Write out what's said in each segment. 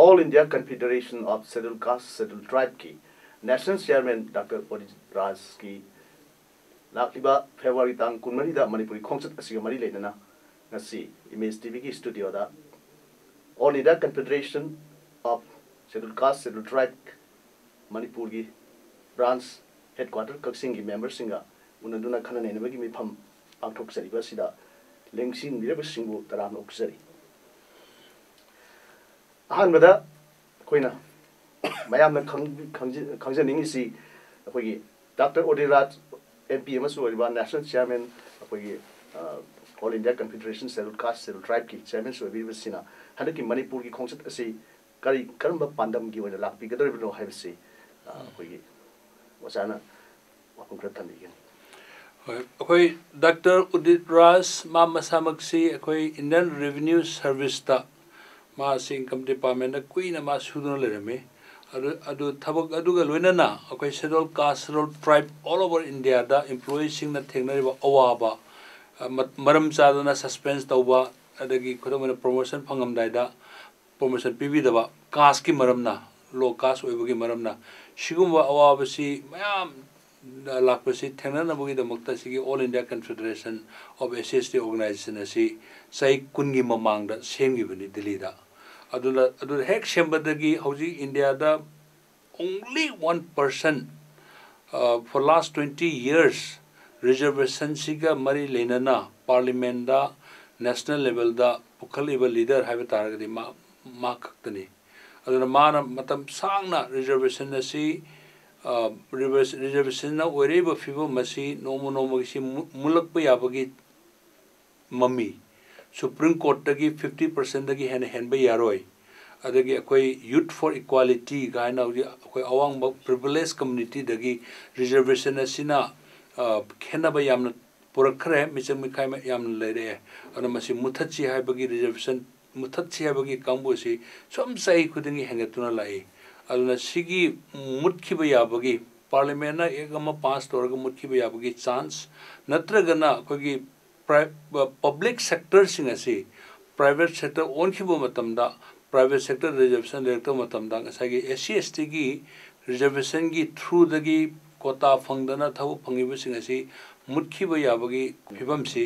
All India Confederation of Scheduled Caste Scheduled Tribe की National Chairman Dr. Udit Raj की लाखिबा February tang kunmari da Manipur Khongchat asiga mari leina ngasi Image TV की studio da All India Confederation of Scheduled Caste Scheduled Tribe Manipur की branch headquarter Kaksing की members singa unaduna khana nei nabagi mifam pangthok sariba sida lengsing miraba singbu taram oksari ahanbada koina mayamna khangjaning si akogi Dr. Udit Raj MP amasu oriba National Chairman akogi All India Confederation Scheduled Caste Scheduled Tribe ki chairman so bi sina hanaki Manipur ki khongchat asi kari karamba pandam gi oina lakpi gadoribno haibsi akogi wasana wapung kratami gen okay Dr. Udit Raj ma masamaksi okay Indian Revenue Service ta ma income department na kuina ma sudno lerame adu thabak aduga loinana okay scheduled caste scheduled tribe all over India da employees sing na thengnariba awaba maram chadana suspense tawba adagi khodamena promotion phangam daida promotion pibi daba caste ki maramna low caste oibagi maramna shigumba awaba si mayam lakpasi thengnana bugi damakta sigi All India Confederation of SST organization asi sai kungi mamangda semgi bani Delhi da adu hek sembadagi hauji India da only 1% for last 20 years reservation siga mari lenana parliament da national level da pukhaliba leader haiba taragadi ma kaktani aduna mana matam sangna reservation asi reservation na wherever fibo masi nomo si mulak pa yabagi mami Supreme Court dagi 50% dagi hen ba yaroi adagi akoi Youth for Equality gaina akoi awang privileged community dagi reservation asina khena ba yamna purakhre michang mikhai ma yamna lere ana masi muthachi haibagi reservation muthachi haibagi kambu si som sai khudingi hengatuna lai aduna sigi mutkhiba yabagi parliament na egama pass torga mutkhiba yabagi chance natragana kogi public sector singasi private sector onkhibo matamda private sector reservation director matamda ngasagi SC/ST gi reservation gi through dagi quota phangdana thabu phangibo singasi mutkhiba yabagi phibamsi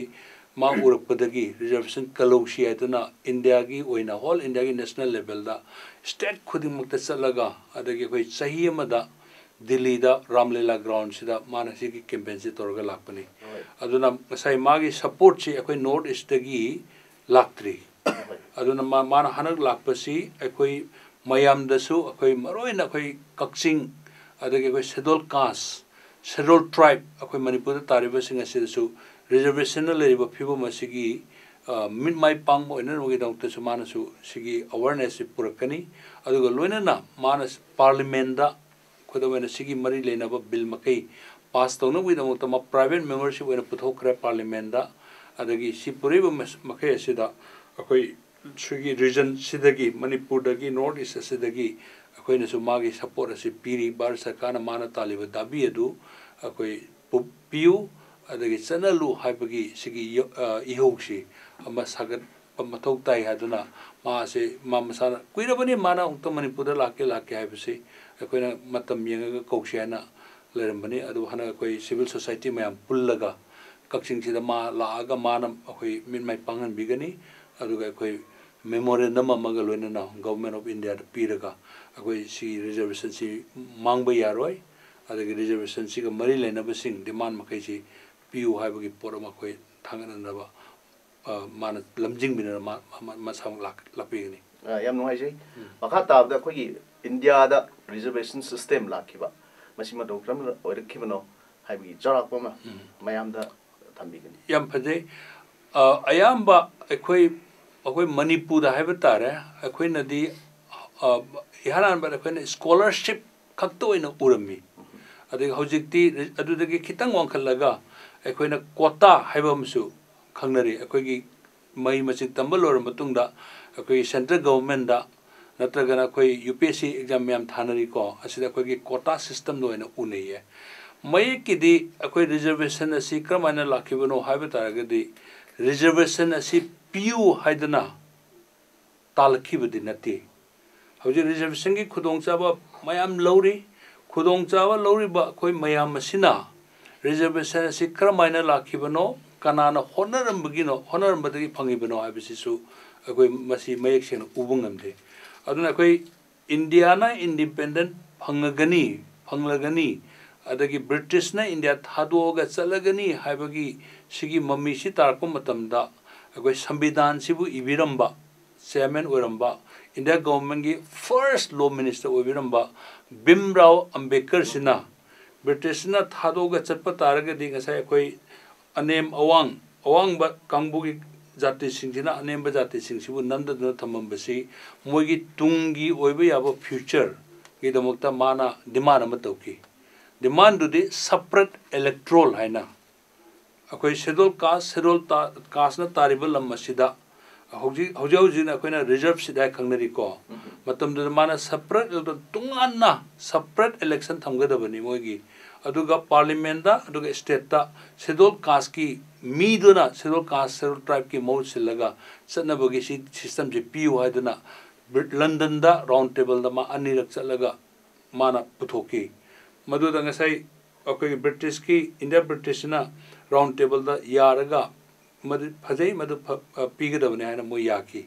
ma urakpadagi reservation kalausi aituna India gi oina whole India gi national level da state khudimukta chalaga adagi koi chahi amada Delhi da Ramlila ground sida manasi ki campaign se torga lakpani aduna sai magi support chi akoi north east gi laktri aduna mana hanak lakpasi akoi mayam dasu akoi maroina akoi kaksing adagi akoi scheduled caste scheduled tribe akoi Manipur da tariba singa sidasu reservation le riba phibo masigi min mai pang mo enen ogi dong tasu manasu sigi awareness purakani aduga loinana manas parliament da kodamena sigi mari lenaba bill makai pass tawna wi dong tama private membership wena puthokre parliament da adagi si puriba makai asida akoi sigi region sidagi Manipur dagi north east sidagi akoi nasu magi support asi piri bar sarkana mana taliba dabi adu akoi piu adagi chanalu haibagi sigi ihogsi ama sagat pamathok tai haduna ma se ma masana kuirabani mana ungta Manipur da lake haibasi akoina matam yenga kausiana lerambani adu hana koi civil society mayam pullaga kaksing sida ma laaga mana akoi min mai pangan bigani aduga koi memorandum amaga loina na government of India da piraga akoi si reservation si mangba yaroi adagi reservation si ga mari lena basing demand makai si piu haibagi porama koi thangana naba mana lamjing bina ma sam lapigani yam nuai jai makha tab da khoi India da reservation system lakhiba masima dokram oirakibano haibi jarakpa ma mayam da thambigani yam phade ayamba akoi Manipur da haiba tare akoi nadi ihanan ba akoi scholarship khakto ina urami adagi hojikti adudagi khitang wangkhallaga akoi na quota haiba musu khangnari akoi gi mai machik tambal matungda akoi central government da natragana koi UPSC exam yam thanari ko asida koi gi quota system do ina unaiye mai kidi akoi reservation asi kramana lakhibano haiba taragadi reservation asi PU haidana talkhibadi nati hauji reservation gi khudong chaba mayam lori khudong chaba lori ba koi mayam masina reservation si kramaina lakhibano kanana honoram bagino honoram badagi phangibano abisisu koi masi mayek sen ubungamde aduna koi India na independent phanglagani adagi British na India thadoga chalagani haibagi sigi mami si tarko matamda koi sambidan sibu ibiramba chairman oramba India government gi first law minister oramba Bimrao Ambedkar sina British na thadoga chatpa taragadi ngasai koi anem awang ba kangbugi jati singina anem ba jati singsibu namdaduna thamambasi moigi tungi oiba yaba future gi damukta mana demand ama tauki demand do the separate electoral haina akoi schedule caste na taribal lamasida hauji na koina reserve sida khangnari ko matam do mana separate tunganna separate election thamgadabani moigi aduga parliament da aduga state da schedule caste ki miduna schedule caste schedule tribe ki mode silaga sanabagi system je pu haiduna London da round table da ma anirak chalaga mana puthoki madu da ngasai akoi British ki India British na round table da yaraga madu phajai madu pigadabane haina mo yaki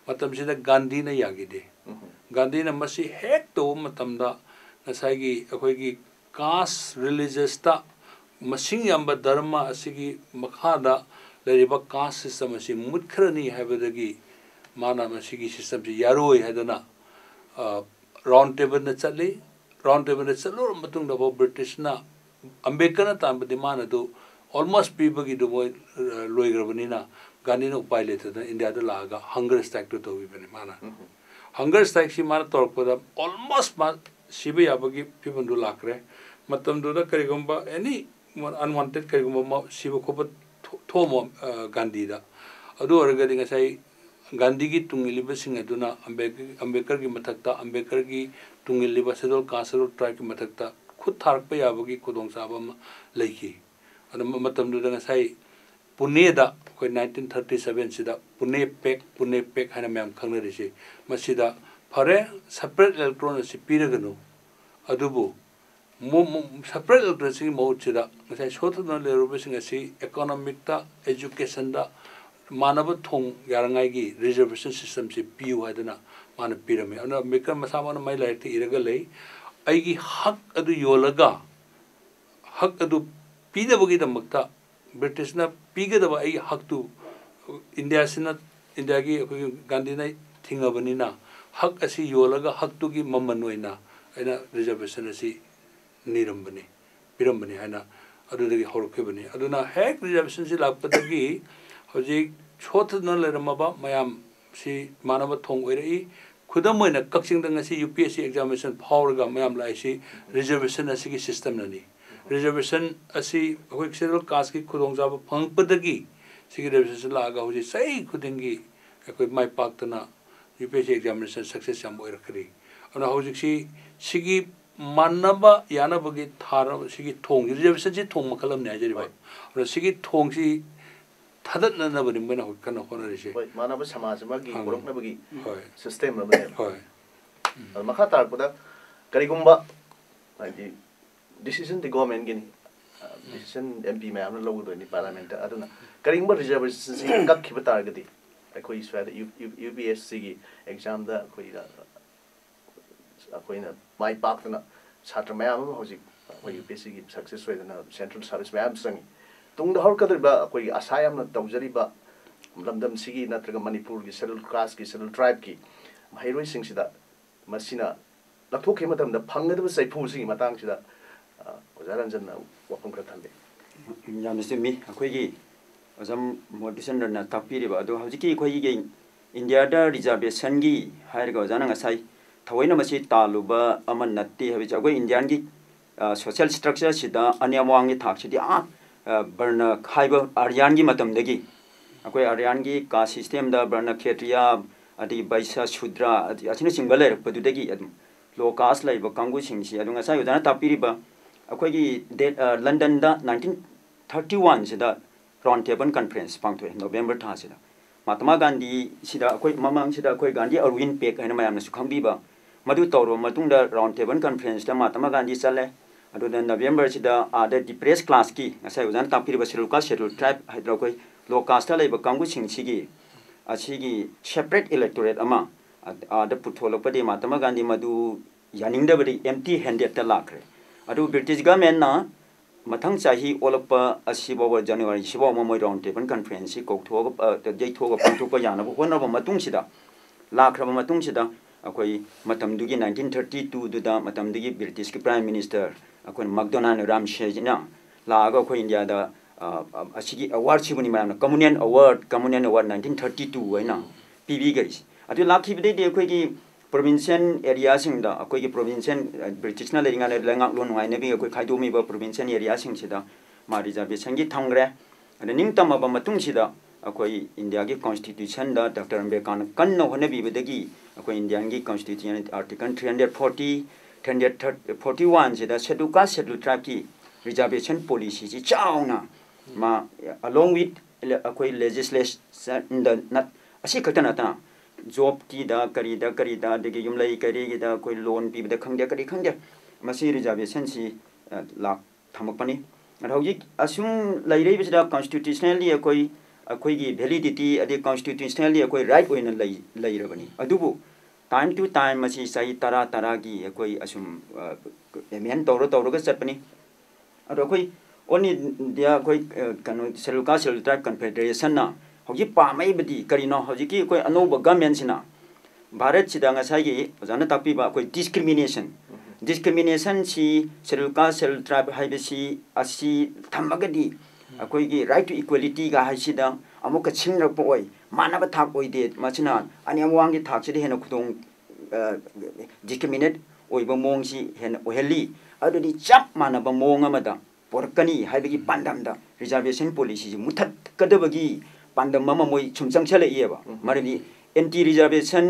matam sida Gandhi na yagide Gandhi na masi hek to matam da ngasai gi akoi gi caste religious ta masing yamba dharma asigi makhada leriba caste system asi mutkrani haibadagi mana masigi system ji yaroi hadana round table na chali round table na chalo matung da British na Ambedkar na tambadi mana do almost people gi do loigrabani na Gandhi na upai lete da India da laga hunger strike to bi bani mana hunger strike si mana torpada almost sibi abagi people do lakre matam do da karigomba any unwanted karigomba sibu khoba thomo Gandhi da adu oragadi ngasai Gandhi ki tungiliba sing aduna Ambedkar ki mathakta Ambedkar ki tungiliba schedule caste schedule tribe ki mathakta khud tharpa yabagi khudong saba leiki adu matam do da ngasai Pune da koi 1937 sida Pune pek hana myam khangnari si masida phare separate electoral si piraganu adubu separate electoral si mode sida ngasai sothana lerobe sing asi economic ta education da manaba thong yarangai gi reservation system si piu hadana mana pirame ana mekar masamana mai lai ti iraga lei aigi hak adu yolaga hak adu pidabagi damakta British na pigadaba ai hak tu India sina India gi Gandhi na thingabani na hak asi yolaga hak tu gi mamanoina aina reservation asi nirambani pirambani haina adudagi horkhebani aduna hek reservation si lakpadagi hoji chothna leramaba mayam si manaba thong oirai khudamoina kakching dang asi UPSC examination phawraga mayam lai si reservation asi gi system nani reservation asi hoi schedule caste ki khudongjaba phangpadagi sigi reservation laga hoji sai khudingi akoi mai paktana UPSC examination success yam oirakri ana hoji si sigi manaba yanabagi thara sigi thong reservation si thong makalam ne ajari ba ana sigi thong si thadat na bani mena kana hona rese hoi manaba samaj ma gi borok na bagi system ma bani hoi makha tar pada karigumba ai decision the government gini decision MP ma amna logo do ni parliament aduna karigumba reservation si kak khiba tar gadi akoi swada UPSC gi exam da akoi na mai pak na chatra ma am hoji UPSC gi success hoida na central service ma am sangi tung da hor kadri ba akoi asayam na tawjari ba lamdam sigi natraga Manipur gi scheduled caste ki scheduled tribe ki mairoi sing sida masina lathok khema tam da phangada saipu sigi matang sida ojaranjan na wapam kra thambe yamse mi akoi gi azam motivation na tapiri ba do hauji ki khoi gi India da reservation gi hair ga ojana ngasai thawaina masi taluba aman natti habi agoi Indian gi social structure sida anyamwang gi thak sidi Barna Khaiba Aryan gi matam dagi akoi Aryan gi ka system da Barna Khetriya adi Baisa Shudra achina single padu dagi adum low caste lai ba kangu singsi adunga sai udana tapiri ba akoi gi London da 1931 sida round table conference pangtoi November tha sida Mahatma Gandhi sida akoi mamang sida akoi Gandhi Arwin Pek haina mayam na sukhangbi ba madu tawro matungda round table conference ta Mahatma Gandhi chale adu da November sida ada depressed class ki asai uzan tapiri schedule caste schedule tribe haidra koi low caste la iba kangu singchigi asigi separate electorate ama ada putholopadi Mahatma Gandhi madu yaningda bari empty handed ta lakre adu British government na mathang chahi olapa asibawa January sibawa moi round table conference ko thoga jai thoga pangthupa yana bo honaba matung sida lakraba matung sida akoi matamdugi 1932 duda matamdugi British ki prime minister akoi McDonald Ramsay na laga ko India da asigi award chibuni mayamna communion award 1932 waina PB garis adu lakhi bide de akoi ki provincial area sing da akoi ki provincial British na leringa le langak lon ngai ne bi akoi khaidomi ba provincial area sing sida ma reservation gi thangre ade ningtama ba matung sida akoi India ki constitution da Dr. Ambedkar kan no hone bi bedagi akoi Indian ki constitution article 340 341 sida schedule caste schedule tribe ki reservation policy ji chauna ma along with akoi legislation da not asi katana ta job ki da kari da de yumlai kari gi da koi loan pi da khangde kari khangde masi reservation si lak thamakpani hauji asung lairei bisida constitutionally akoi gi validity ade constitutionally akoi right oina lairabani adubu time to time masi sai tara gi akoi asum emen tawro ga chatpani ado akoi oni dia akoi kanu schedule caste schedule tribe confederation na hoji pamai badi karino hoji ki koi anoba government sina Bharat sida ngasai gi ojana takpi ba koi discrimination si schedule caste schedule tribe haibesi asi thamagadi akoi gi right to equality ga haisida amuka chingrak poi manaba thak oide machina ani amwangi thak sidi hena khudong discriminate oiba mongsi hena oheli adudi chap manaba mong amada porkani haibegi pandamda reservation policy muthat kadabagi pandam mama moi chumchang chale yeba marani anti reservation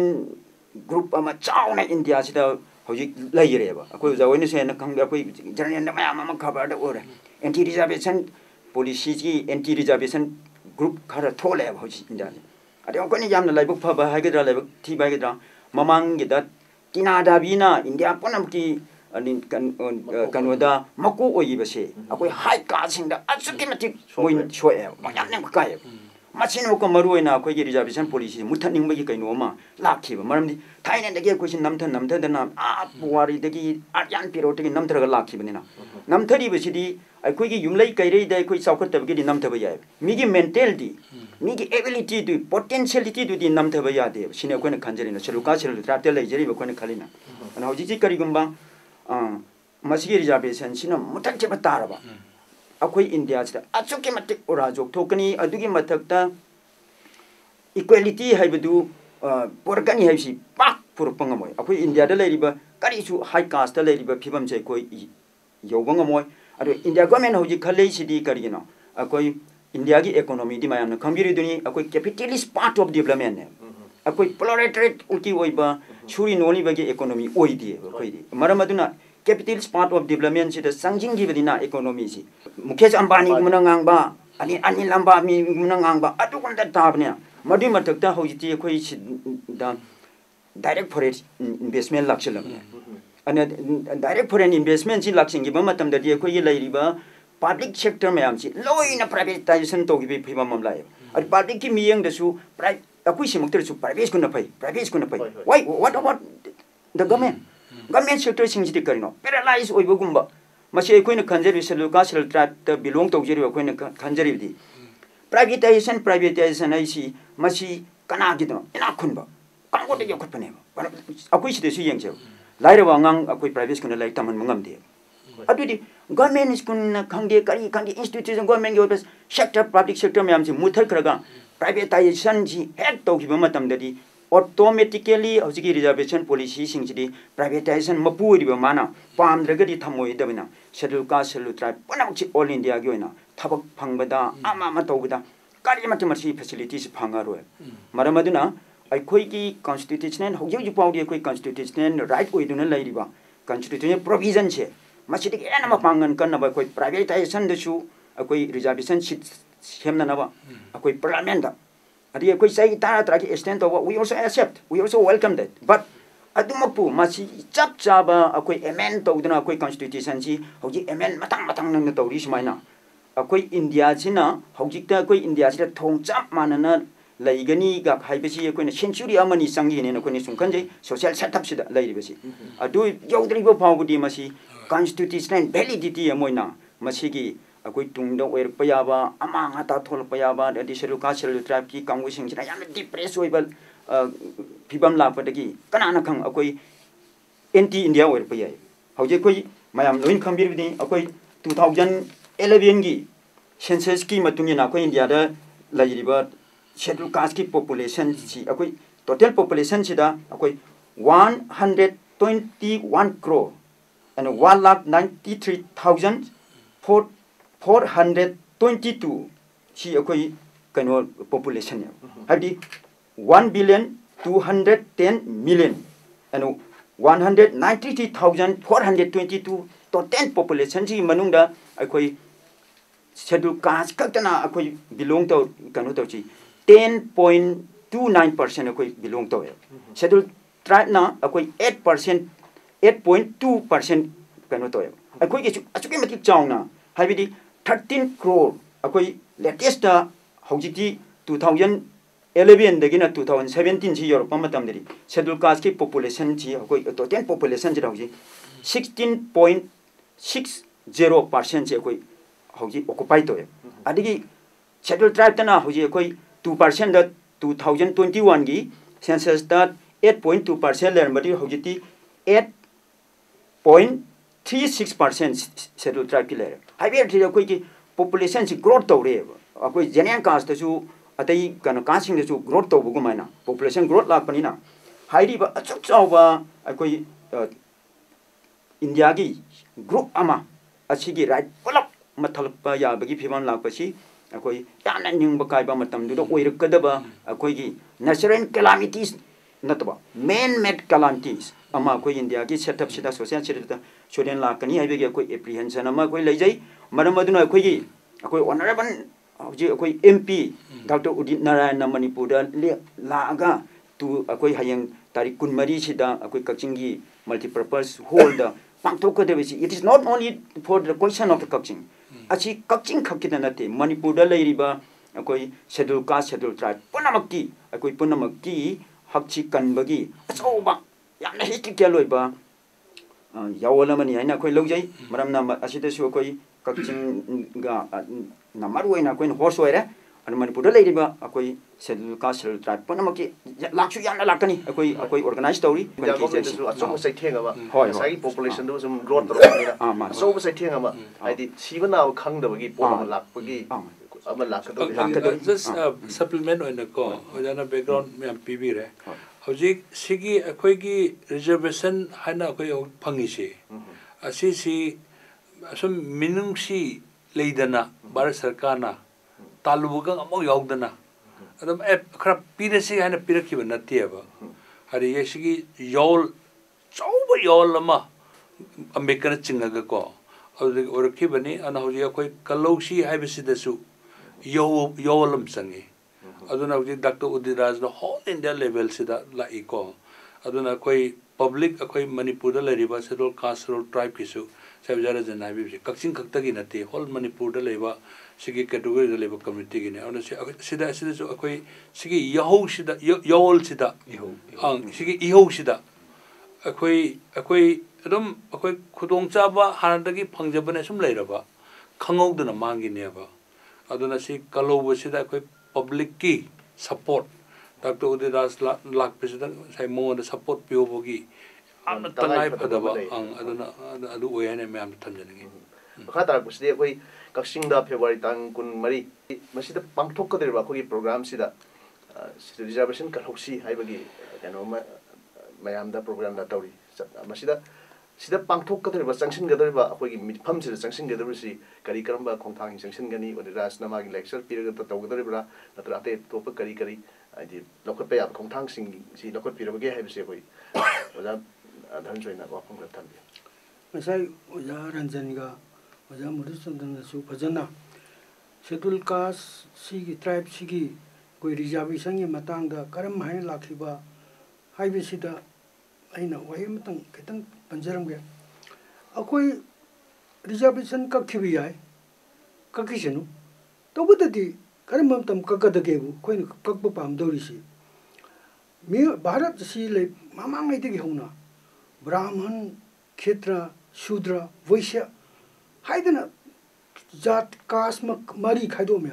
group ama chauna India sida hoji laireba akoi jawoine se na khangda akoi general na maya mama khabar da ore anti reservation policy ji anti reservation group khara thole hoji India ade okoni yamna laibuk phaba haigedra laibuk thi baigedra mamang gida tinada bina India ponam ki ani kanoda maku oibase akoi high caste singda asuki mati moin shoe yamne kai machino ko maruina akoi gi reservation policy muthaning bagi kaino ma lakhiba maramdi thaina dagi akoi sin namtha dana a buari dagi aryan pirot gi namthra ga lakhiba nina namthari besidi akoi gi yumlai kairei dai akoi chawkhat tabgi di namthaba yai migi mentality migi ability to potentiality to di namthaba yade sine akoi na khanjarina schedule caste schedule tribe te laijeri ba akoi na khalina ana hoji ji kari gumba masigi reservation sina muthak che bataraba akoi India sida achuki matik orajok thokani adugi mathakta equality haibadu porkani haibsi pak purpangamoy akoi India da lairiba kari su high caste da lairiba phibam chai koi yobangamoy ado India government hoji khalei sidi karigina akoi India gi economy di mayamna khambiri duni akoi capitalist part of development ne akoi proletariat ulki oiba churi noli bagi economy oidi akoi di maramaduna capitalist part of development sida sangjing gi badina economy si Mukesh Ambani gumna ngangba ani lamba mi gumna ngangba atu kon da tabne madi matakta hojiti khoi da direct foreign investment lakshlam ana direct foreign investment si laksing gi matam da di khoi lairiba public sector mayam si loina privatization to gi phiba mamlai ar public ki miyang da su private akui simukter su private kuna pai why what about the government sector singji karino paralyze oibagumba masi akoina khanjari schedule caste schedule tribe ta belong tawjeri akoina khanjari di privatization ai si masi kana gido ina khunba kango de yokhapane akoi si de su yengje laira wangang akoi private kuna lai taman mangam de adudi government school na khangge kari khangge institution government ge sector public sector mayam si muthar khraga privatization ji head tawgiba matam dadi automatically hojiki reservation policy singji privatization mapu riba mana pamdragadi thamoi dabina schedule caste schedule tribe panamchi all India gi oina thabak phangbada ama tawbada kari mati facilities phangaro maramaduna aikoi ki constitutional hoji pawdi aikoi constitutional right oiduna lairiba constitutional provision che masidi enama pangan kanna koi privatization desu akoi reservation seat semna naba akoi parliament da adi koi sai tara traki extend over we also accept we also welcome that but अदुमपु मासी चप चाबा अखोई amen तौदना अखोई constitution सी हौजी amen Matang Matang नंग तौरी सुमाइना अखोई India सिना हौजिकता अखोई India सिदा थोंग चप मानना लैगनी गा हाइबसी अखोइना सेंचुरी अमनी संगी ने अखोइना सुंखनजे सोशल सेटअप सिदा लैरिबसी अदु यौद्रिबो फावबुदी मासी कॉन्स्टिट्यूशनल वैलिडिटी अमोइना मासीगी अखोई तुंगदा ओइरप याबा अमांग आता थोलप याबा दि शेड्यूल कास्ट शेड्यूल ट्राइब की कांगुसिंग सिना याम डिप्रेस ओइबल फिबम लापदगी कनाना खंग अखोई एंटी इंडिया ओइरप याय हौजे कोई मयाम लोइन खंबिरबिनी अखोई 2011 की सेंसस की मतुंगिना अखोई इंडिया दा लैरिबा शेड्यूल कास्ट की पॉपुलेशन सी अखोई टोटल पॉपुलेशन सिदा अखोई 121 crore and 193,422 सी अखोई कनो पॉपुलेशन है हदी 1,210,000,000 and 193,422 टोटल पॉपुलेशन सी मनुंगदा अखोई शेड्यूल कास्ट कतना अखोई बिलोंग तो कनो तो ची 10.29% अखोई बिलोंग तो है शेड्यूल ट्राइब ना अखोई 8.2% कनो तो है अखोई के अचुके मतिक चाउना हाइबिदी 13 crore अखोई लेटेस्ट हौजिकी 2011 दगिना 2017 सी यूरोप मतमदरी शेड्यूल कास्ट की पॉपुलेशन सी अखोई टोटल पॉपुलेशन सी हौजि 16.60% से अखोई हौजि ऑक्युपाई तो है अदिगी शेड्यूल ट्राइब तना हौजि अखोई 2% दा 2021 की सेंसस दा 8.2% लेरमदी हौजिती 8.36% शेड्यूल ट्राइब की लेर हाइबेट अखोई की पॉपुलेशन से ग्रोथ तो रे अखोई जेनेरल कास्ट तसु अतई कन कासिंग तसु ग्रोथ तो बुगुमाइना पॉपुलेशन ग्रोथ लापनिना हाइरिबा अचुक चावबा अखोई इंडिया की ग्रुप अमा असिगी राइट पुलप मथलपा याबगी फिबम लापसी अखोई याना निंगबा काइबा मतमदुदो ओइरकदबा अखोईगी नेचुरल कैलामिटीज नतबा मैन मेड कैलामिटीज अमा अखोई इंडिया की सेटअप सिदा सोशल सेटअप सोडेन लाकनी हाइबेगी अखोई एप्रीहेंशन अमा अखोई लैजै मरम अदुना अखोईगी अखोई ऑनरेबल हौजी अखोई एमपी डॉक्टर उदित नारायण मणिपुर लागा तु अखोई हयंग तारीख 23 सिदा अखोई कक्चिंगी मल्टीपर्पज हॉल दा पांथोकदेबसी it is not only for the question of the Kakching अच्छी कक्चिंग खक्किदा नते मणिपुर दा लैरिबा अखोई शेड्यूल कास्ट शेड्यूल ट्राइब पुनमक्की अखोई पुनमक्की हक्ची कनबगी अचौबा यामना हिस्टिकल ओइबा यावलमनी हैना अखोई लौजै मरमना असिदसु अखोई कक्चिंग गा नमरु हैना अखोई होर्स ओइरे अन मणिपुर दा लैरिबा अखोई शेड्यूल कास्ट शेड्यूल ट्राइब पुनमक्की लाक्सु यामना लाकनी अखोई ऑर्गेनाइज तौरी अचौब सैथेंगबा साई पॉपुलेशन दो सम ग्रोथ तौरनिना अचौब सैथेंगबा हाइदि सिबना खंगदबगी पोम लाकपगी अमा लाकदो जस्ट सप्लीमेंट ओइना को ओजाना बैकग्राउंड में पीबी रे हौजिक सिगी अखोईगी रिजर्वेशन हाइना अखोई फंगिसे असिसी असम मिनुंगसी लेदना भारत सरकार ना तालुबगा अमो यावदना अदम ए खरा पीरेसी हाइना पीरखिबा नतिएबा हरि येसिगी योल चौब योल अमा अम्बेडकर चिंगगा को औरखिबनी अना हौजी अखोई कलौसी हाइबसिदसु योलम संगे अदुना हौजी doctor Udit Raj no whole India level सिदा लाइको अदुना अखोई पब्लिक अखोई मणिपुर दा लेरिबा शेड्यूल कास्ट शेड्यूल ट्राइब किसु सेबजारा जनाबी कक्चिंग खक्तगी नते होल मणिपुर दा लेबा सिगी कैटेगरी दा लेबा कम्युनिटी गिने अन सिदा सिदा अखोई सिगी यहौ सिदा योल सिदा अंग सिगी इहौ सिदा अखोई अदम अखोई खुदोंग चाबा हानदगी फंगजबने सुम लेरबा खंगौदना मांगिनेबा अदुना सि कलोब सिदा अखोई पब्लिक की सपोर्ट डॉक्टर उदित राज लाकपिसदा साइ मोन सपोर्ट पियोबगी आमना तंगाई फदबा अंग अदुना अदु ओयने मैम थमजनगी खतरा कुसदे अखोई कक्सिंगदा फेब्रुवारी तांग 23 मसिदा पांगथोकदरिबा अखोई प्रोग्राम सिदा रिजर्वेशन कलौसी हाइबगी कनो मयामदा प्रोग्राम दा तौरी मसिदा सिदा पांगथोकदरिबा चंगसिनगदरिबा अखोई मिफम सिदा चंगसिनगदरिबसी करी करमबा खोंथांग चंगसिनगनी ओदि राजनामागी लेक्चर पीरगा तौगदरिबरा नत्र अते तोप करी आदि लखत पे खोंथांग सिंग सि लखत पीरबगे हाइबसे अखोई ओजा धनजोइना वाफम थम्बि मसाई ओजा रंजनगा ओजा मधुचंद्रनसु फजना शेड्यूल कास्ट सिगी ट्राइब सिगी कोई रिजर्वेशन की मतंगदा करम हाइन लाखिबा हाइबसिदा aina wai matang kitang panjaram ge akoi reservation ka khibi ai ka kisenu to budadi karam tam ka ka dage bu koi ka bu pam dori si mi bharat si le mama ngai de hona brahman kshetra shudra vaishya haidana jat kasma mari khaido me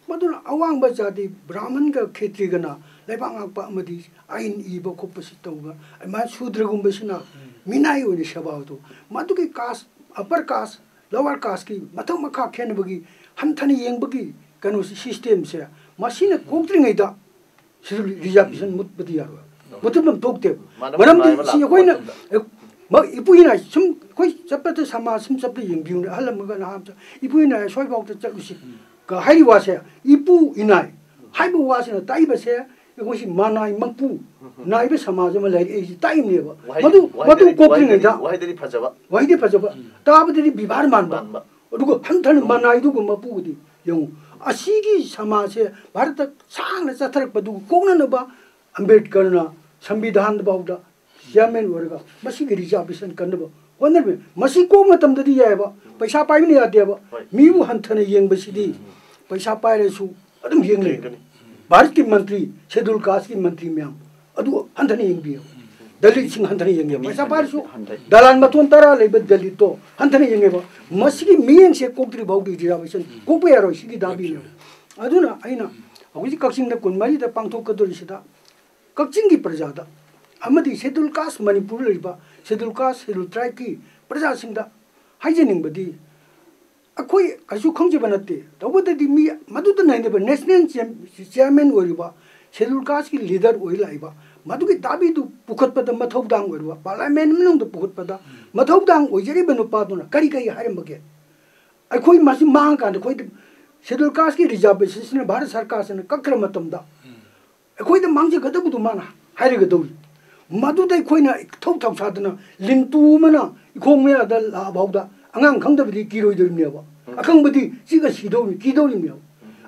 maduna awang ba jati brahman ga khetri gana lebang pa amadi ain I ba khopasi tawga ma shudra gum basina minai oni shabawto maduki kas upper caste lower caste ki mathau makha khen bagi hanthani yeng bagi kanu system se masina kokri ngai da reservation mut badi yaro mutum tokte manam si koina ma ipuina sum koi chapata sama sum chapta yeng biu halam ga na ham ipuina soi bau ta chalusi ka hai wa se ipu inai hai bu wa se na tai ba se ko si manai mangpu nai be samaj ma lai e tai ne ba madu kokri ngai da wai de phajaba ta ba de bibar man ba dugo hanthani manai dugo mapu di yung asigi samaj se bharat sang na chatharak badu kongna na ba ambedkar na संविधान बाउदा chairman वर्गा मसी की reservation करने बा वनर में मसी को मतम ददी याय बा पैसा पाइ नि यादे बा मीबु हंथने येंग बसिदी पैसा पाइरे सु अदम येंग ले भारत की मंत्री शेड्यूल कास्ट की मंत्री म्याम अदु हंथने येंग बियो दलित सिंह हंथने येंग पैसा पाइरे सु दलान मतोन तरा लेब दलित तो हंथने येंग बा मसी की मियंग से कोकरी बाउदी रिजर्वेशन कोपे यारो सिगी दाबी ने अदुना आइना अगुजी कक्सिंग द कुनमरी द पांगथोक कदोरिसिदा कक्चिंग की प्रजादा अमदी शेड्यूल कास्ट मणिपुर लेबा शेड्यूल कास्ट शेड्यूल ट्राइब की प्रजा सिंगदा हाइजेनिंग बदी अखोई कछु खंगजे बनते तबददी मी मदुद नाइनेबा नेशनल चेयरमैन ओरिबा शेड्यूल कास्ट की लीडर ओइ लाइबा मदुगी दाबी दु पुखतपद मथौदांग ओरिबा पार्लियामेंट मिनुंग द पुखतपद मथौदांग ओइजरी बनुपा दुना करी करी हारमबगे अखोई मासी मांग कांद खोई शेड्यूल कास्ट की रिजर्वेशन भारत सरकार से कक्र मतमदा अखोई द मांगजे गदबुदु माना हाइरगदौ मदुदै खोइना थौ थौ सादना लिंतु मना इखोंमे अदा लाबाउदा अंगांग खंगदबदि किरोइदरिनेबा अखंगबदि सिगा सिदौनि किदौनिमेव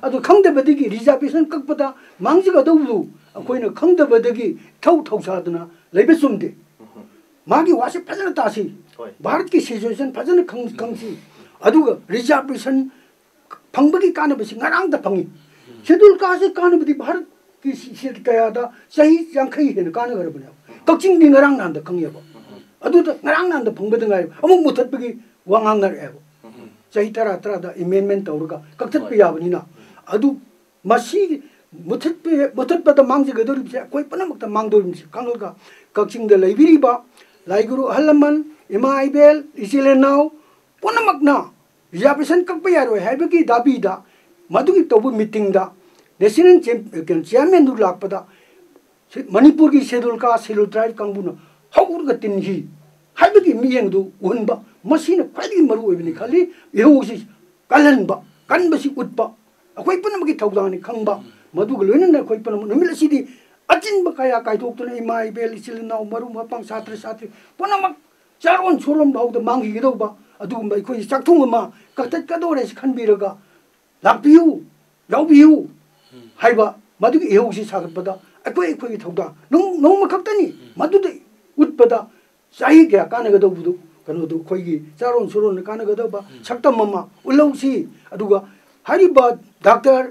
अदु खंगदबदि की रिजर्वेशन ककपदा मांगजिगदौदु अखोइना खंगदबदि थौ थौ सादना लेबे सुमदे मागी वासे फजना तासी भारत की सिचुएशन फजना खंगसी अदुगा रिजर्वेशन फंगबगी कानबसि ngaraangda फंगी शेड्यूल कास्ट कानबदि भारत की सीट कयादा सही यांखई हेन कान गरबने कक्चिंग दि ngaraang नांद खंगयबो अदु त ngaraang नांद फंगबद ngai अमु मुथतबगी वांगांग नरेबो सही तरा तरा दा अमेंडमेंट तौरगा कक्थत पे याबनिना अदु मसी मुथतपद मांगजे गदोरिबसे कोई पनमक त मांगदोरिबसे कांगलगा कक्चिंग द लाइब्रेरीबा लाइगुरु हलमन इमाइबेल इसिलेनाव पनमकना रिजर्वेशन कक्पे यारो हैबगी दाबीदा मदुगी तोबु मीटिंग दा नेशनल चेयरमैन दु लापदा मणिपुर की शेड्यूल कास्ट शेड्यूल ट्राइब कांगबुना हौरगा तिनही हाइबगी मियंग दु उनबा मसीना फाइदि मरु ओइबनि खाली एहोसी कलनबा कनबसी उतबा अखोइ पनमगी थौदानि खंबा मदुग लोइनना अखोइ पनम नुमिलसिदि अचिनबा काया काइथोक्तुना इमाई बेल इसिलनाव मरु मपांग छात्र छात्री पनमक चारोन सोलम बाउदा मांगी गिदौबा अदुगुम्बा अखोइ चाकथुंगमा कतत कदोरेस खनबिरगा लापियु याउबियु हाइबा मदुगी एहोसी सागतबदा अखोइ अखोइ थौदा नोंम खक्तनी मदुदे उतबदा चाही क्या कानगदौबुदु कनोदु खोइगी चारोन सोरोन कानगदौबा सक्तममा उलौसी अदुगा हारिबा डॉक्टर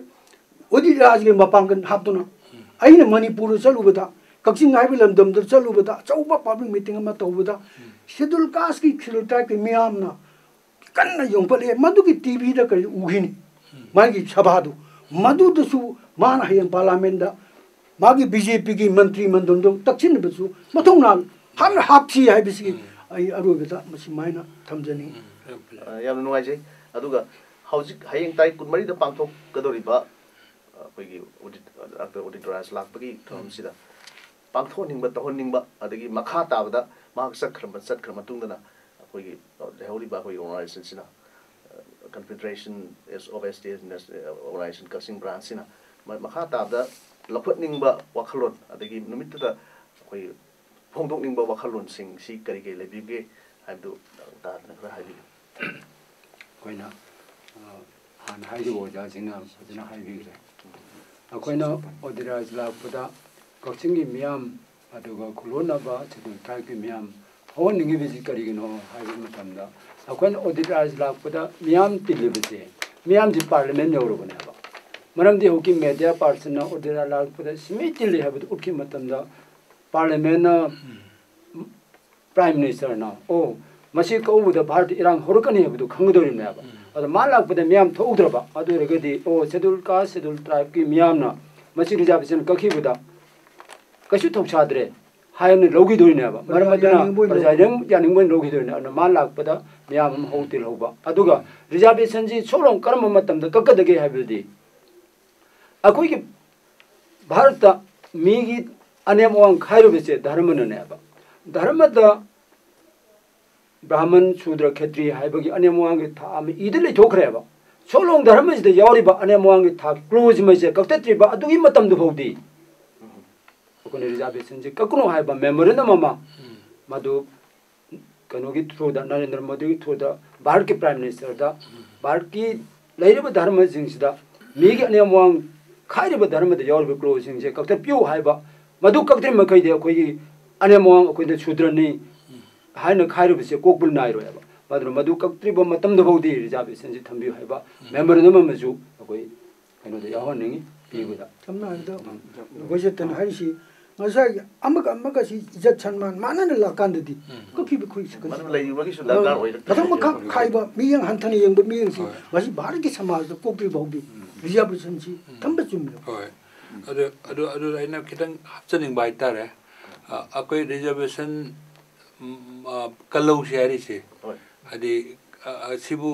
उदित राज के मपांगन हापतुना आइना मणिपुर चलुबदा कक्चिंग हाइबे लमदमद चलुबदा चौबा पब्लिक मीटिंग अमा तौबदा शेड्यूल कास्ट की शेड्यूल ट्राइब की मियामना कन्ना योंपले मदुगी टीवी दा करि उगिनी मागी सभादु मदुदसु मान हयं पार्लियामेंट दा मागी बीजेपी की मंत्री मंडल तक्षिण बसु मथौना हम हापसी हाइबिसी आई अरुबदा मसी माइना थमजनी याम नुवाइजे अदुगा हौजिक हयं ताइ कुनमरी दा पांथोक कदोरिबा अखोइगी डॉक्टर उदित राज लाखबगी थमसिदा पांथो निंबा तहोन निंबा अदगी मखा ताबदा माक सखरम मतुंगदना अखोइगी लेहौरिबा अखोइ ऑर्गेनाइजेशन सिना Confederation of States Organization Kasing branch sina मखा ताबदा लखोटनिंबा वखलोन अदगी नुमितदा अखोइ फोंदोकनिंबा वखलोन सिंग सी करि के लेबिगे हाइबदु तादना खरा हाइबि कोइना हान हाइबो जासिना फजना हाइबिग्रे अखोइना ओदिराज लापदा कक्चिंगी मियाम aduga Kalhounaba schedule tribe ki miyam hawan ningi bisi karigino haibu matamda akwan Udit Raj lakpada miyam tilibise miyam ji parliament yorubane ba maramdi hoki media person na Udit Raj lakpada simi tili habu ukki matamda parliament na prime minister na o masi ko uda bharat irang horukani habu khangdori na ba adu ma lakpada miyam thoudraba adu regadi o schedule caste schedule tribe ki miyam na masi reservation kakhi buda कशु थौसाद्रे हायन लोगी दोइनेबा मरमदना प्रजाजम जानिंगबन लोगी दोइने अन मा लाकपदा मियाम होतिल होबा अदुगा reservation जी सोलों कर्म मतमदा ककदगे हाबिदि अखोई के भारत मीगी अनेमोंग खाइरोबेसे धर्मननेबा धर्मदा ब्राह्मण शूद्र क्षत्रिय हाइबगी अनेमोंग के थाम इदले थोखरेबा सोलों धर्मजिदे यावरिबा अनेमोंग के था क्लोज मसे कक्तत्रिबा अदुगी मतमदु होदी रिजर्वेशन से ककनो है मेमोरेंडम मधु कनो की थ्रू द नरेंद्र मोदी की थ्रू द भारत के प्राइम मिनिस्टर द भारत की लेरिब धर्म सिंह मी के नेमवांग खाइरिब धर्म द यावर क्लोज सिंह से कक्तर प्यू है मधु कक्तर मखै दे कोई अनेमवांग कोई द शूद्रनी हाइन खाइरिब से कोकबुल नाइरो है मधु मधु कक्त्रिब मतम द बौदी रिजर्वेशन से थम्बियो है मेमोरेंडम मजु कोई कनो द यावर नहीं पीबुदा समना the गोजतन HiAce Masai amaga si jat sanman mana na lakandadi kopi be khui sakani man lai wagi su lakar hoi katham ka khaiba mi yang hanthani yang mi yang si wasi bharat ki samaj da kopi baubi reservation si thamba chumlo hoi adu aina kitang hapchaning bai tare akoi reservation kalau shari se adi sibu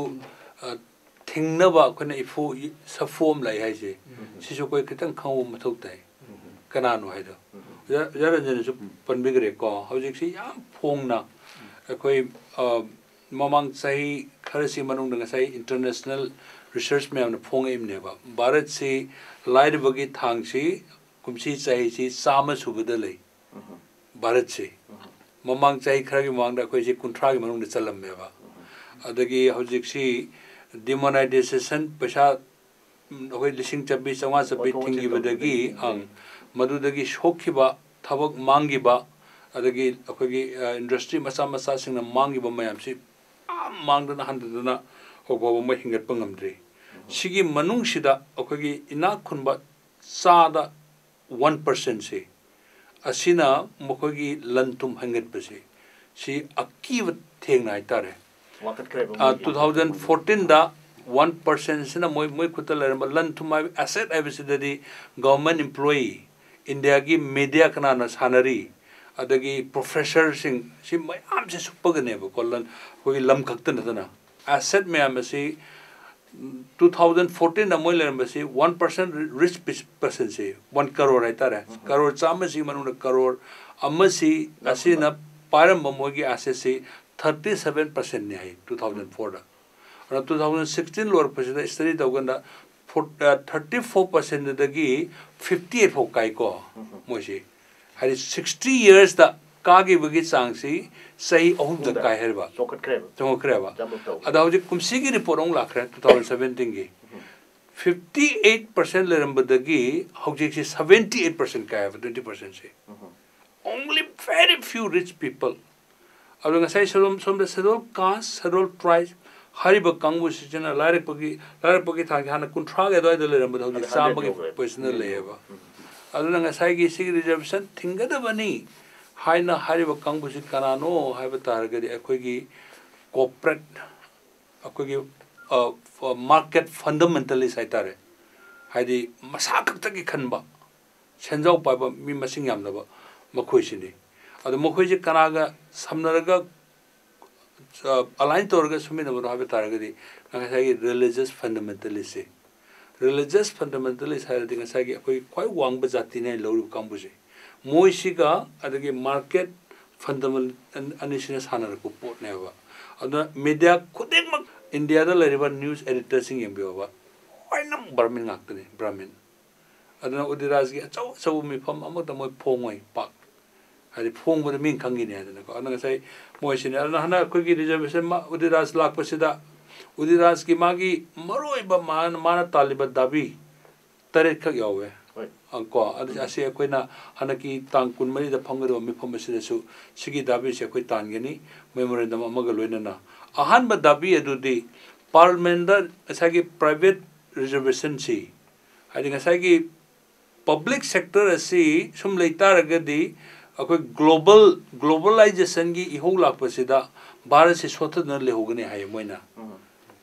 thingnaba khona ifo sa form lai hai se sisu koi kitang khaw mathau tai kanano hai do जरा जने जो पनबिगरे को हौजिक सी याम फोंगना कोई ममांग सही खरसी मनुंग दंग सही international research में हमने फोंग एम नेबा भारत से लाइट बगी थांग सी कुमसी सही सी साम सुबदले भारत से ममांग सही खरगी मांग दा कोई सी कुंट्रा की मनुंग चलम मेबा अदगी हौजिक सी डिमोनेटाइजेशन पैसा कोई लिसिंग चब्बी चंगा चब्बी थिंगी बदगी अंग मधुदगी शोखिबा थबक मांगिबा अदगी अखोगी इंडस्ट्री मसा मसा सिंगना मांगिबा मयामसी मांगदना हंदना होगोबा म हिंगत पंगमद्री सिगी मनुंग सिदा अखोगी इना खुनबा सादा 1% से असिना मखोगी लंतुम हंगत बसे सी अकीव थेंगना इतारे 2014 दा 1% सिना मोय खुतल लंतुम एसेट एबिसिददी गवर्नमेंट एम्प्लॉई इंडिया की मीडिया कना सानरी अदगी प्रोफेसर सिंह सि मयाम से सुपगने कोलन कोई लम खक्तनतना एसेट में से 2014 ना मोय लेरम से 1% रिच पर्सन से 1 करोड़ है तारे करोड़ चामसी मनु करोड़ अमसी असिना पारम मोगी एसेट से 37% ने है 2004 दा और 2016 लोर पछदा स्टडी दगंदा 34% दगी 58 हो काय को मोशी हरि 60 years दा कागे बगी चांगसी सही अहुम द काय हेरबा चोकट क्रेबा अदा हजे कुमसी की रिपोर्ट ओंग लाखरे 2017 की 58% लेरम बदगी हजे से 78% काय 20% से only very few rich people अब ngasai som the schedule caste schedule tribe हरिब कांगबु सिजना लाइरक पगी थांग हाना कुंट्रा गे दोय दले रम बदौ साम पगी पर्सनल लेबा अदुना ngasai gi sig reservation थिंगद बनी हाइना हरिब कांगबु सि कनानो हाइब तारगदि अखोगी कॉर्पोरेट अखोगी मार्केट फंडामेंटलिस्ट हाइतारे हाइदि मसा खक्तगी खनबा सेंजाव पाइबा मी मसिंग यामनबा मखोइसिनि अदु मखोइजि कनागा समनरगा अलाइन तौर का सुमित बनो हाबे तारगदी नगासागी रिलीजियस फंडामेंटलिस्ट है दिंग सागी कोई कोई वांग जाति ने लौरु कांबुजे मोइसिगा अदगी मार्केट फंडामेंटल अनिसिने सानर को पोट नेबा अद मीडिया खुदेक इंडिया दा लेरिबा न्यूज़ एडिटर सिंग यंबियोबा ओइनम ब्राह्मण गाक्तने ब्राह्मण अदना उदिराज की अचौ मिफम अमक मोय फोंगोय पाक हरि फोंग बद मिंग खंगिने अदना को अनगा साई मोइसिने अदना हना कोगी रिजर्वेशन मा उदिराज लाकपसिदा उदिराज की मागी मरोइबा माना तालिबा दाबी taret khak yawe angko ase akoina hanaki tang kun mari da phangro mi phom se su sigi dabi se koi tan geni memorandum amaga loina na ahan ba dabi adudi parliament da asagi private reservation si adi ngasagi public sector asi sum leitar agadi akoi globalization gi ihol lakpasida bharat se sotha na lehogani hay moina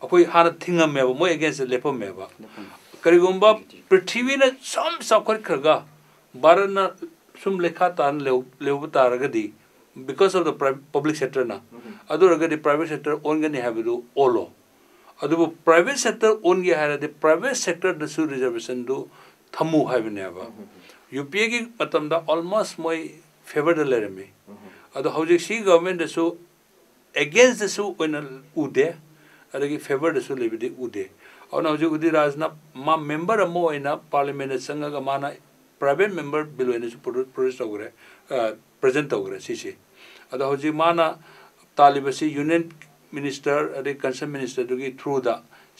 akoi hana thingam meba moi against lepom meba karigumba prithvi na sam sakhar khaga bharat na sum lekha tan lehu taragadi because of the public sector na adu agadi private sector on gani habidu olo adu private sector on gi hara the private sector the su reservation do thamu habineba UPA gi matam da almost moi favor the lerame adu hojik si government da su against the su when ude adagi favor the su lebidi ude ona hojik Udit Raj na ma member amo ina parliament sanga ga mana private member bill ina su produce ogre present ogre sisi adu hojik mana talibasi union minister adi concerned minister dugi through the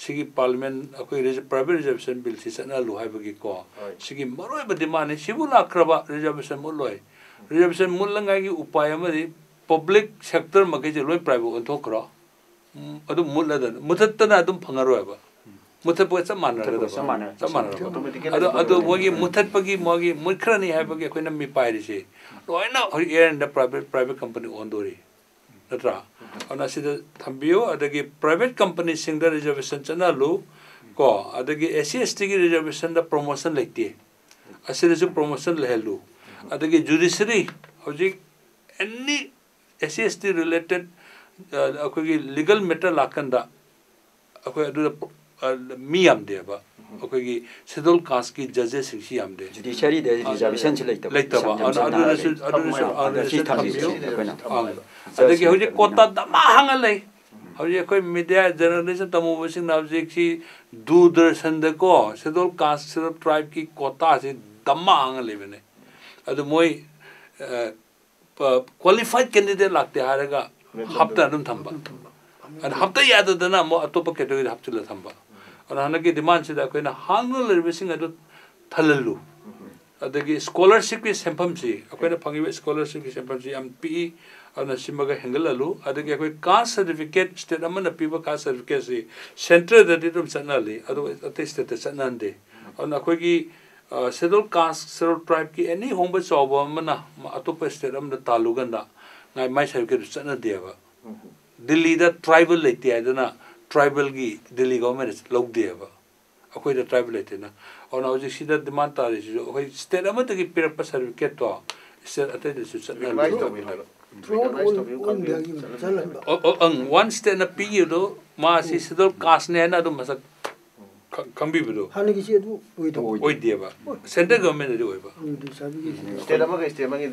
sigi parliament akoi private reservation bill si sana lu hai bagi ko sigi maroi ba demand sibula akraba reservation muloi reservation mulangai gi upay amari public sector magai je loi private on thokro adu muladan muthattana adum phangaro ba muthat pa samana adu mogi muthat pagi mogi mutkrani hai bagi koina mi pairi se loina air and the private company on dori natra ona sida thambio adagi private company sing the reservation chana lu ko adagi SC/ST gi reservation da promotion lekti asira ju promotion lehelu adagi judiciary hojik any SC/ST related akoi legal matter lakanda akoi adu miyam deba akoi schedule caste ki judges sing amde judiciary de reservation chilai ba adu adagi hojik kota dama hangalai hojik akoi media journalism tamu sing na hojik si Doordarshan da ko schedule caste schedule tribe ki kota se dama hangalai bene adu moi qualified candidate lakte haraga hafta adum thamba and hafta yada dana mo atopa category hafchila thamba and hanaki demand sida koina hangal reservation adu thalalu adagi scholarship ki sempam si akoina phangibe scholarship ki sempam si am PE ana simaga hengalalu adagi akoi caste certificate state amana piba caste certificate si center da ditum sanali adu ate state sanande ana akoi ki schedule caste schedule tribe ki any homba chawba mana atopa state amda taluganda ngai mai certificate chana deba Delhi da tribal lete adana tribal gi Delhi government log deba akoi da tribal lete na ona hoji sida demand ta ri jo akoi state amata gi pirapa certificate to state ate de su chana one state na pi do ma si schedule caste ne na do masak kambi bido hanagi si adu oi deba central government de oi ba state amagi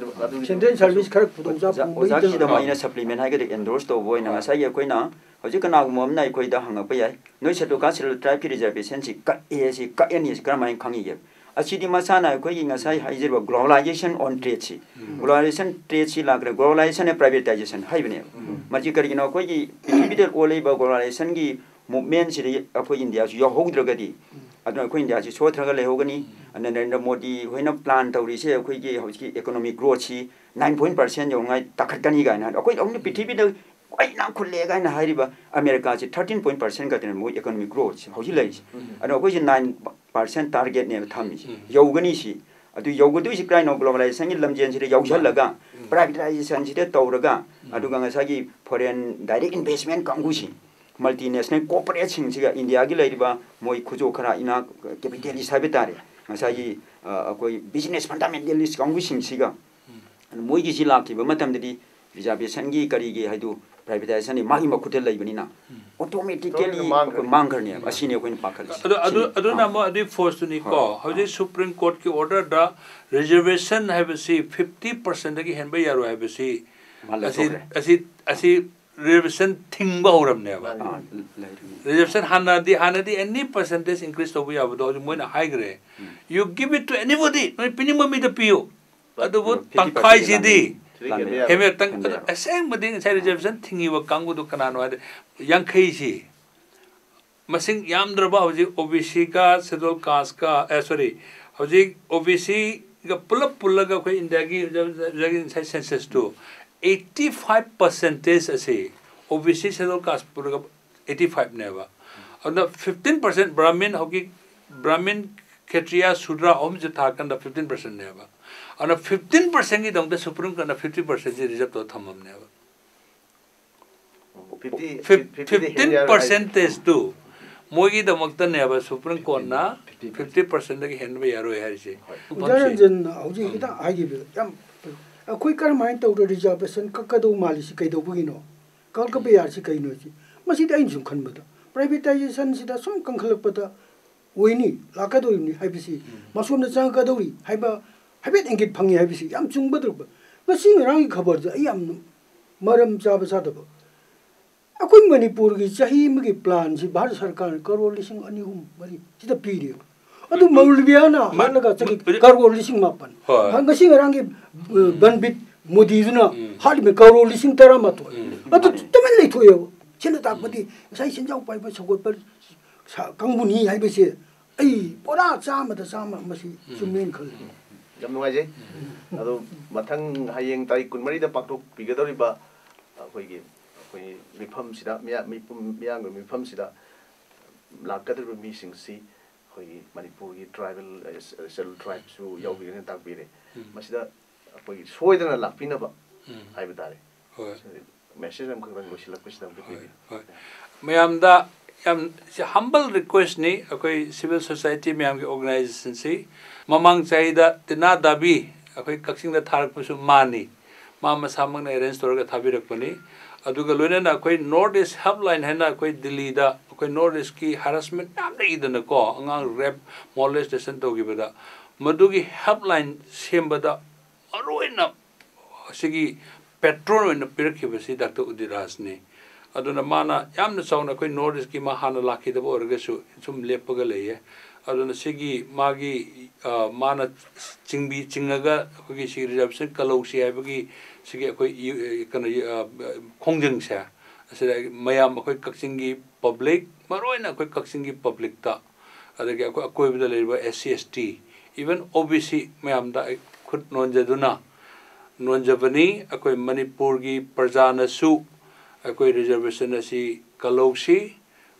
central service khar pudongja ozaki da maina supplement ha ga endorse to boy na sai ya koina hoji kana gum nai koi da hanga pa yai noi setu ka sel tribe ki reservation si ka si ka ni kra mai khangi ye achidi masana koi nga sai haijer ba globalization on trade si globalization trade si lagre globalization and privatization hai bne marji kari na koi ki bidel olei ba globalization gi movement si akoi India su yo hogdragadi aduna akoi India si sothraga lehogani Narendra Modi hoina plan tawri se akoi gi hoji economic growth si 9% yo ngai takhatkani ga na akoi only ptv da koi na khulle ga na hairiba America si 13% ga ten mo economic growth hoji lai aduna akoi si 9% target ne thami yogani si adu yogadu si krai no globalization gi lamjen si yaushalaga privatization si de tawraga aduga ngasagi foreign direct investment kangu si multinational corporation siga India gi laiba moi khujo khara ina capitalist habitare ngasai akoi business fundamentalist kangu sing siga moi gi sila ki ba matam di reservation gi kari gi haidu privatization ni magi makhute laibani na automatically mangkarne asine ko in pakhal adu na mo adi force ni ko hoje supreme court ki order da reservation have see 50% gi henba yaro have see asi reservation thingba horamne ba reservation hanadi any percentage increase to be abo do moina high gre you give it to anybody no minimum me the pio adu tangkai sidi heme tang aseng bading sai reservation thingi wa kangu do kanano yang khai si masing yamdraba hojik OBC ka schedule caste ka sorry hojik OBC ga pulaga ko India gi jagi census to 85% ase OBC schedule caste pulaga 85 neba and 15% Brahmin hoki Brahmin Kshatriya Shudra om jatha kan 15% neba and 15% gi dong the Supreme kan 50% reserve to thamam neba 15% is too. Mogi the Makta never Supreme Court na 50% of Henry Yaro Harry. I give you a quicker mind to the reservation Kakado Malisi Kado Bugino, Kalkabia Sikainoji. Must it ancient convert? Privatization is some conclupata. Winnie, Lakado in the Habisi, Masuna Sankadori, Habit and get Pangi Habisi, Yam Chung Butter. But seeing around covered the Yam Madam Jabasatable. Aku Manipur ki chahi magi plan si Bharat Sarkar crore lising ani bari sida period adu maulbiana malaga chaki crore lising mapan hanga sing rangi banbit modi juna hal me crore lising tara mato adu tamen le thoyo chena ta pati sai sinjau pai pa sogot par kangbuni hai bese ai pora chama da chama masi sumen khal jam nuai je adu mathang hayeng tai kunmari da paktok pigadori ba koi gi Mifam Sida, Miang, Mifam Sida, Lakadr Missing Sea, Manipur tribal settled tribes who Yogi and Takbiri. Masida, Sweden and Lapinaba, I would die. Message I'm going to look at Mayamda, humble request ni, a civil society, Miang organization see, Mamang Saida, Tina Dabi, a cooking the Tarpusu Mani, Mama Samang arranged to a Tabirapani. Aduga loina koi Northeast helpline hena koi Delhi da koi Northeast ki harassment namda idana ko angang rap molestation to gibada madugi helpline sembada aroina sigi petrol in pirakibasi Dr. Udit Raj ne aduna mana yamna sauna koi Northeast ki mahana laki da orgasu sum lepaga leye aduna sigi magi mana chingbi chingaga koi sigi reservation kalausi haibagi sige koi kana khongjang sa asida mayam koi kaksingi public maroina koi kaksingi public ta adagi koi bida leba SC/ST even OBC mayam da khut nonjaduna nonjabani akoi Manipur gi parjana su akoi reservation asi kalausi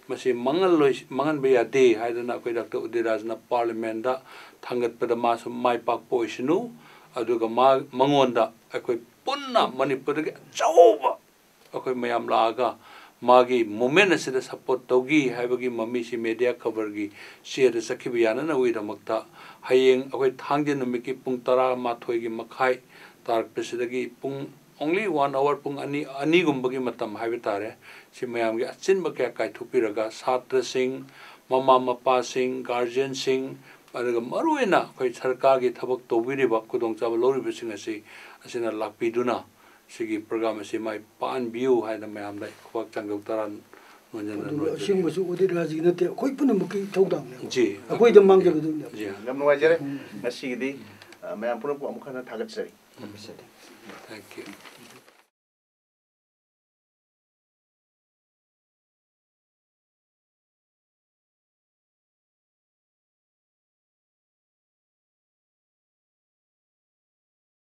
masi mangan beya de haidana akoi Dr. Udit Raj na parliament da thangat pada masu mai pak poisinu aduga mangonda akoi punna Manipur ge chauba akoi mayam laga magi moment asida support togi haibagi mami si media cover gi share sakibiyana na wi damakta hayeng akoi thangje numiki pung tara mathoi gi makhai tar pesidagi pung only 1 hour pung ani gumbagi matam haibitare si mayam gi achin ba kya kai thupiraga satra sing mama mapa sing guardian sing adaga maruina koi sarkar gi thabak tobiri ba kudong chaba lori bising asi asina lakpiduna sigi program asi mai pan view haina mayam dai khwak changgok taran nonjana sing musu Udit Raj gi nate koi pun muki thogdang ji akoi da mang jabu ji nam nuai jere ngasi di mayam pun ko amukana thagat sari thank you